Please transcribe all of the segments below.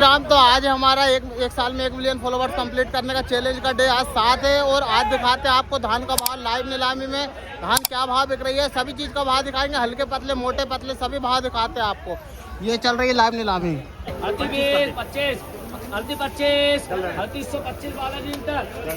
राम, तो आज हमारा एक साल में 1 मिलियन फॉलोवर्स कंप्लीट करने का चैलेंज का डे आज 7 है। और आज दिखाते हैं आपको धान का भाव लाइव नीलामी में। धान क्या भाव बिक रही है, सभी चीज़ का भाव दिखाएंगे। हल्के पतले मोटे पतले सभी भाव दिखाते हैं आपको। ये चल रही है लाइव नीलामी।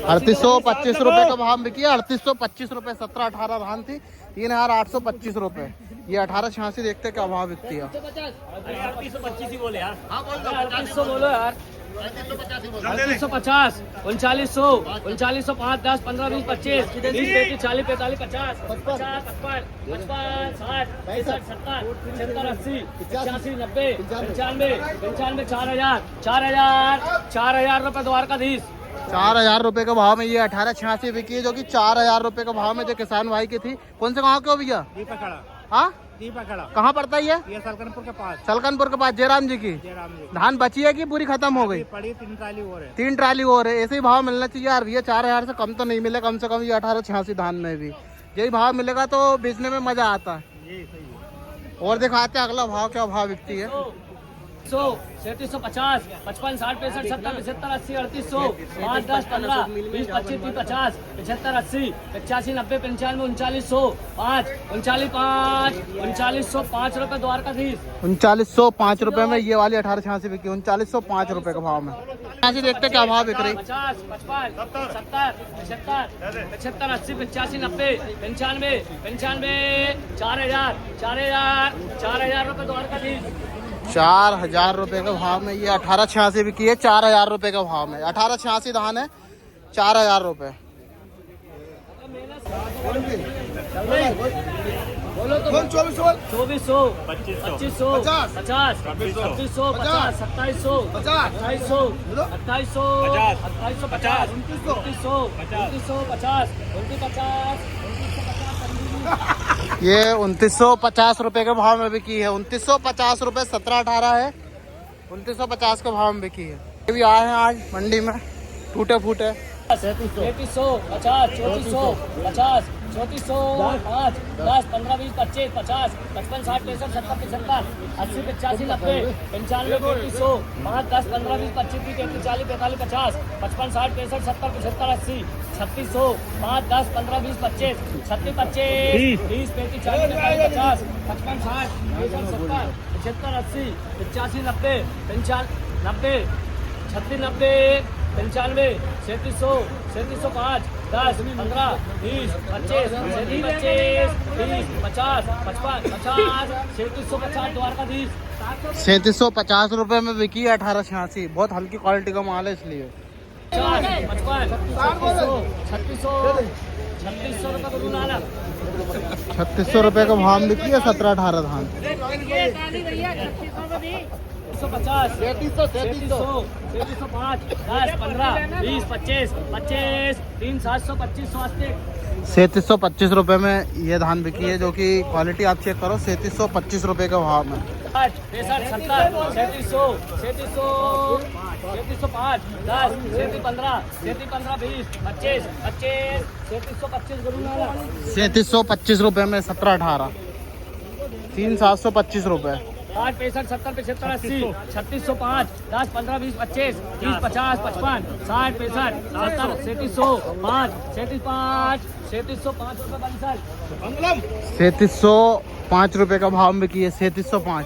3825 रुपए का भाव बिकी है। 3825 रुपए 17-18 धान थी। 3825 रुपए। ये 1886 देखते क्या भाव बिकती है। 3825 ही बोले यार। हाँ बोलो, 3800 बोलो यार। 3850, 3900, 3905, 10, 15, 20, 25, 30, 35, 40, 45, 50, 50, 55, 55, 60, 65, 70, 75, 80, 85, 90, 95, 95, 4000 रुपए द्वारकाधीश। 4000 रुपए के भाव में ये 1886 बिकी है, जो कि 4000 रुपए के भाव में जो किसान भाई की थी। कौन से गाँव के हो भैया? दीपकड़ा। हाँ, दीपकड़ा कहाँ पड़ता है ये? सलकनपुर के पास। सलकनपुर के पास जयराम जी की। धान बची है कि पूरी खत्म हो गई? पड़ी 3 ट्राली और है। 3 ट्राली और है। ऐसे ही भाव मिलना चाहिए यार भैया। 4000 से कम तो नहीं मिले कम से कम। ये 1886 धान में भी यही भाव मिलेगा तो बेचने में मजा आता है। ये सही है। और दिखाते हैं अगला भाव क्या भाव बिकती है। 3750, 55, 60, 65, 70, 75, 80, 3800, 5, 10, 15, 20, 25, 30, 50, 75, 80, 85, 90, 95, 3900, 5, 3905 रुपए द्वारकाधीश। 3905 रुपए में ये वाली 1886 बिकी। 3905 रुपए के भाव में। यहाँ से देखते क्या भाव बिक रही। 50, 55, 70, 75, 75, 80, 85, 90, 95, 4000 रुपए द्वारकाधीश। 4000 रुपए के भाव में ये 1886 बिकी है। 4000 रुपए के भाव में 1886 धान है। 4000 रुपए। बोलो तो 2400, 2500, 50, 2600, 50, 2700, 2800, 2800, 2850, 2900, 2950, 2950, ये 2950 रुपए के भाव में बिकी है। 2950 रुपए 17-18 है। 2950 के भाव में बिकी है। ये भी आए हैं आज मंडी में टूटे फूटे। 3300, 50, 3400, 50, 3400, 5, 10, 15, 20, 25, 50, 55, 60, 65, 70, 75, 80, 85, 90, 95, 3300, 5, 10, 15, 20, 25, 30, 33, 40, 45, 50, 55, 60, 65, 70, 75, 80, 3600, 5, 10, 15, 20, 25, 36, 25, 30, 35, 40, 45, 50, 55, 60, 70, 75, 80, 85, 90, 90, 36, 90, 95, 3700, 3705, 10, 15, 20, 25, 25, 30, 50, 55, 50, 3750 द्वारकाधीश। 3750 रुपए में बिकी है 1886। बहुत हल्की क्वालिटी का माल है इसलिए। 50, 55, 3600 रुपए गुरु नानक। 3600 रुपए का भाव बिकी है। 17-18 धान। 150, 3300, 3305, 10, 15, 20, 25, 25, 3, 700, 2500 3725 रुपए में ये धान बिकी है, जो कि क्वालिटी आप चेक करो। 3725 रुपए के भाव में। 65, 70, 3700, 3705, 10, 15, 15, 20, 25, 25, 3725 गुरु नानक। 3725 रुपए में 17-18। 3725 रुपए। 60, 65, 70, 75, 80, 3605, 10, 15, 20, 25, 30, 50, 55, 60, 65, 70, 3705, 3705 रुपए बंसल। 3705 रुपए का भाव बिकी है। 3705।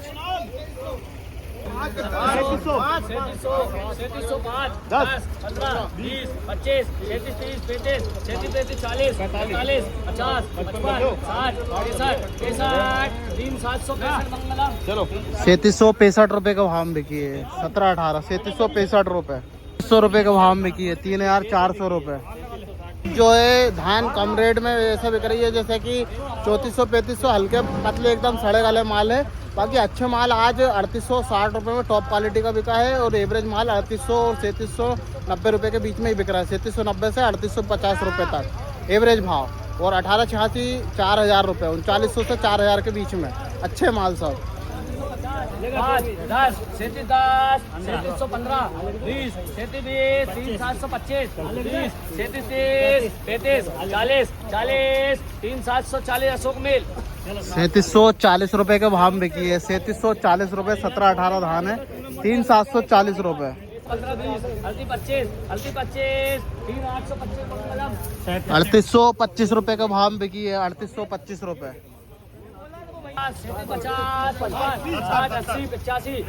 3705, 10, 15, 20, 25, 33, 30, 35, 36, 40, 45, 50, 55, 60, 65, 3765 मंगलम। 3765 रुपए का भाव बिकी है। 17-18। 3765 रुपए। 100 रुपए का भाव बिकी है। 3400 रुपए। जो है धान कम रेट में ऐसा बिक रही है जैसे कि 3400 3500 हल्के पतले एकदम सड़े वाले माल है। बाकी अच्छे माल आज 3860 रुपए में टॉप क्वालिटी का बिका है। और एवरेज माल 3800 और 3790 रुपए के बीच में ही बिक रहा है। 3790 से 3850 रुपए तक एवरेज भाव। और 1886 4000 रुपये। 3900 से 4000 के बीच में अच्छे माल सब। 5, 10, 37, 3715, 20, 37, 3725, 20, 37, 35, 40, 40, 3740 अशोक मिल। 3740 रुपए के भाव में बिकी है। 3740 रुपए 17-18 धान है। 3740 रुपए। 15-20 हल्दी 25 हल्दी 25 3825 मंगलम 3825 रुपए का भाव में बिकी है। 3825 रुपए। 50 55 60 80 85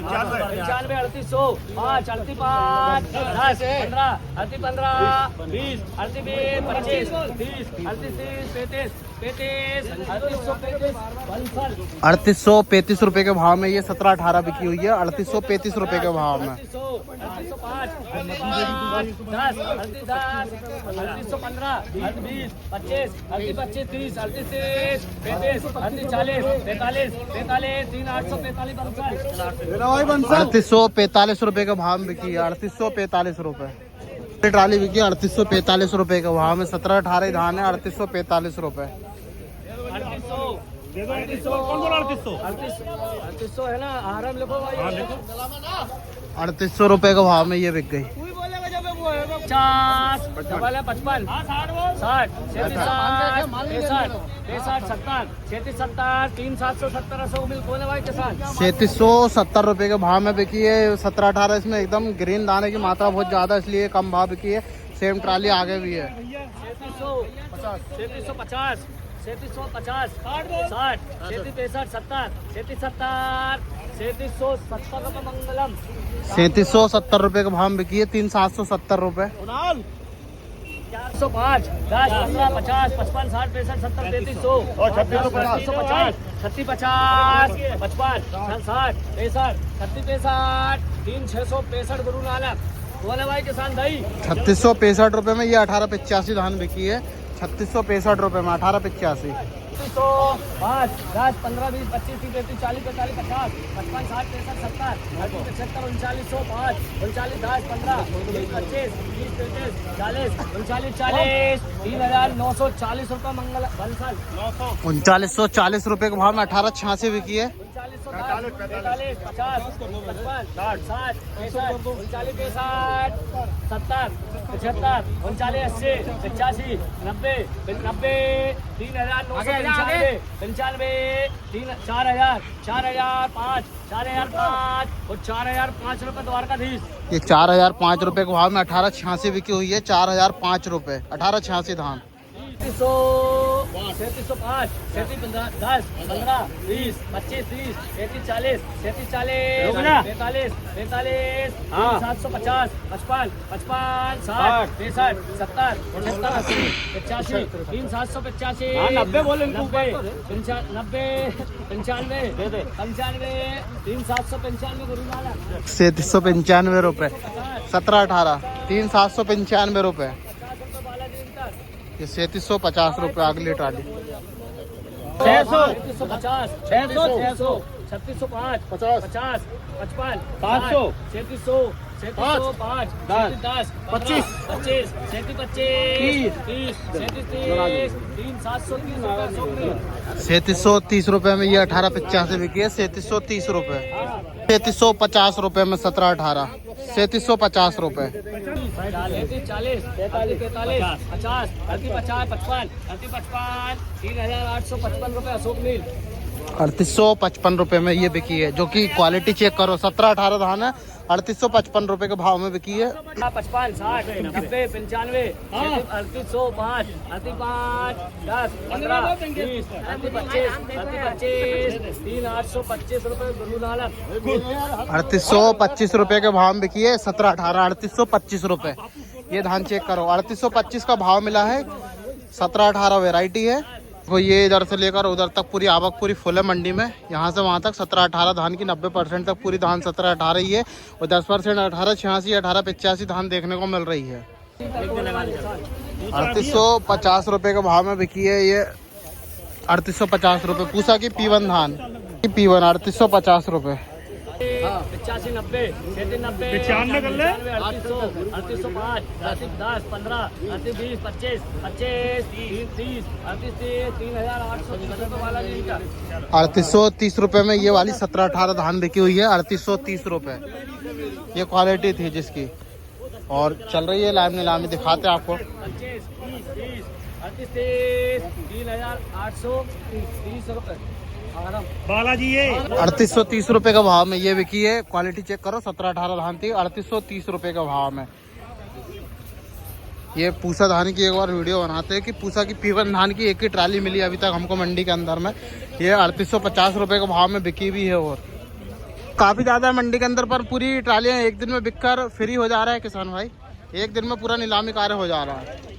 95 3800 5 35 10 15 15 20 25 30 35 35 3835 रुपए के भाव में ये 17-18 बिकी हुई है। 3835 रुपए के भाव में। 3805 10 3810 3815 20 25 25 30 35 40 3845 रुपए का भाव में बिकी है। 3845 रुपए। ट्राली बिकी 3845 रुपए का भाव में। 17-18 धान है। 3845 रुपए। 3800 है ना आराम लिखो भाई। 3800 रुपए का भाव में ये बिक गई। 50 55 60 37 मिल कौन है भाई किसान। 3770 रुपए के भाव में बिकी है। 17-18 इसमें एकदम ग्रीन दाने की मात्रा बहुत ज्यादा इसलिए कम भाव बिकी है। सेम ट्राली आगे भी है। 3750 3750 60 37 70 3770 रुपये मंगलम। 3770 रुपए के भाव में बिकी है। 3770 रुपए। 405 10 15 50 55 60 65 70 3300 3650 36 50 55 60 65 36 65 3665 गुरु नानक बोले भाई किसान भाई। 3665 रुपए में ये 1885 धान बिकी है। 3665 रुपए में 1885। 5 10 15 20 25 30 35 40 45 50 55 60 65 70 75 39 100 5 39 10 15 20 25 30 35 40 39 3940 रुपये मंगल बंसल। 3940 रुपए के भाव में 1886 बिकी है। 45 50 55 60 60 39 70 75 39 80 85 90 90 3995 4000 4005 और 4005 रुपये द्वारकाधीश। ये 4005 रुपए के भाव में 1886 बिकी हुई है। 4005 रुपए 1886 धान। 3705 37 10 15 20 25 30 35 40 37 40 45 750 55 55 60 65 70 75 80 85 3785 90 बोले 90 95 3795 गुरु नानक। 3795 रुपए। 17-18 3795 रुपए। ये 3750 रुपए अगली ट्राली। 600 650 600 3605 50 55 700 3700 3705 10 25 25 30 3730 रुपए में ये 1885 बिकी है। 3730 रुपए। 3750 रुपए में 17-18 3750 रुपए। 40 45 45 50 50 55 3855 रुपए अशोक मील। 3855 रुपए में ये बिकी है, जो कि क्वालिटी चेक करो। 17-18 धान है। 3855 रुपए के भाव में बिकी है। 55 60 90 95 3805 3805 10 15 20 3825 3825 रुपए गुरु नानक। 3825 रुपए के भाव में बिकी है। 17-18 3825 रुपए। ये धान चेक करो। 3825 का भाव मिला है। 17-18 वेराइटी है। तो ये इधर से लेकर उधर तक पूरी आवक पूरी फुल है मंडी में। यहाँ से वहाँ तक 17-18 धान की 90% तक पूरी धान 17-18 ही है। और 10% 1886 1885 धान देखने को मिल रही है। 3850 रुपए के भाव में बिकी है ये। 3850 रुपए पूसा की P1 धान की P1 3850 रुपए। 85 90 90 95 कर ले 3805 10 15 20 25 25 30 3830 वाला नहीं था। 3830 रुपए में ये वाली 17-18 धान बिकी हुई है। 3830 रुपए ये क्वालिटी थी जिसकी। और चल रही है लाइव नीलामी, दिखाते हैं आपको। 25 30 38 3,830 रुपए आराम। बालाजी ये 3830 रुपये का भाव में ये बिकी है। क्वालिटी चेक करो, 17-18 धान थी, 3830 रुपये का भाव में। ये पूसा धान की एक बार वीडियो बनाते हैं कि पूसा की पीवन धान की एक ही ट्राली मिली अभी तक हमको मंडी के अंदर में। ये 3850 रुपये के भाव में बिकी भी है और काफ़ी ज़्यादा मंडी के अंदर, पर पूरी ट्रालियाँ एक दिन में बिककर फ्री हो जा रहा है किसान भाई। एक दिन में पूरा नीलामी कार्य हो जा रहा है।